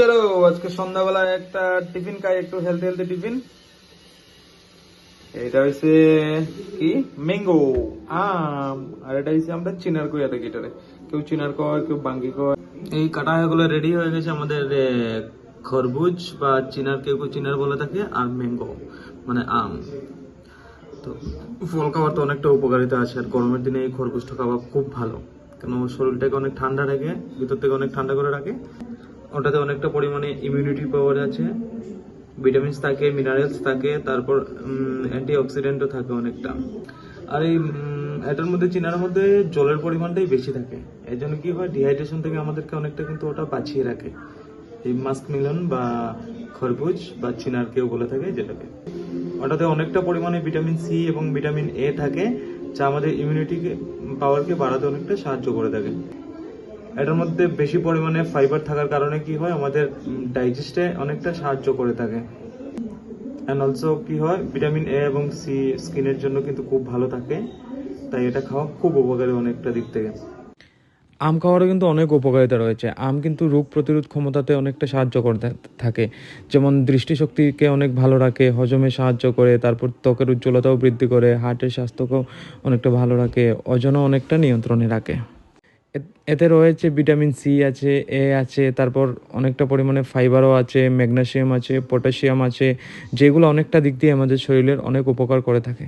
চলো আজকে সন্ধ্যাবেলায় একটা টিফিন খাই, একটু হেলদি হেলদি টিফিন। এটা হচ্ছে কি ম্যাঙ্গো আম, আর এটা হচ্ছে আমরা চিনার কই থাকি এটারে, কেউ চিনার কয় কেউ বাঙ্গি কয়। এই কাটা গুলো রেডি হয়ে গেছে আমাদের খরবুজ বা চিনার, কেউ কেউ চিনার বলে থাকে, আর ম্যাঙ্গো মানে আম। তো ফল খাওয়ার তো অনেকটা উপকারিতা আছে, আর গরমের দিনে এই খরবুজটা খাওয়া খুব ভালো, কেন শরীরটাকে অনেক ঠান্ডা রাখে, ভিতর থেকে অনেক ঠান্ডা করে রাখে। ওটাতে অনেকটা পরিমাণে ইমিউনিটি পাওয়ার আছে, ভিটামিনস থাকে, মিনারেলস থাকে, তারপর অ্যান্টি অক্সিডেন্টও থাকে অনেকটা। আর এই এটার মধ্যে চিনার মধ্যে জলের পরিমাণটাই বেশি থাকে, এই জন্য কি হয় ডিহাইড্রেশন থেকে আমাদেরকে অনেকটা কিন্তু ওটা বাঁচিয়ে রাখে। এই মাস্ক মিলন বা খরবুজ বা চিনার কেউ বলে থাকে যেটাকে, ওটাতে অনেকটা পরিমাণে ভিটামিন সি এবং ভিটামিন এ থাকে, যা আমাদের ইমিউনিটি পাওয়ারকে বাড়াতে অনেকটা সাহায্য করে থাকে। এটার মধ্যে বেশি পরিমাণে ফাইবার থাকার কারণে কি হয় আমাদের ডাইজেস্টে অনেকটা সাহায্য করে থাকে। অ্যান্ড অলসো কি হয় ভিটামিন এ এবং সি স্কিনের জন্য কিন্তু খুব ভালো থাকে, তাই এটা খাওয়া খুব উপকারী অনেকটা দিক থেকে। আম খাওয়ারও কিন্তু অনেক উপকারিতা রয়েছে। আম কিন্তু রোগ প্রতিরোধ ক্ষমতাতে অনেকটা সাহায্য করে থাকে, যেমন দৃষ্টিশক্তিকে অনেক ভালো রাখে, হজমে সাহায্য করে, তারপর ত্বকের উজ্জ্বলতাও বৃদ্ধি করে, হার্টের স্বাস্থ্যকেও অনেকটা ভালো রাখে, ওজনও অনেকটা নিয়ন্ত্রণে রাখে। এতে রয়েছে ভিটামিন সি আছে, এ আছে, তারপর অনেকটা পরিমাণে ফাইবারও আছে, ম্যাগনেসিয়াম আছে, পটাশিয়াম আছে, যেগুলো অনেকটা দিক দিয়ে আমাদের শরীরের অনেক উপকার করে থাকে।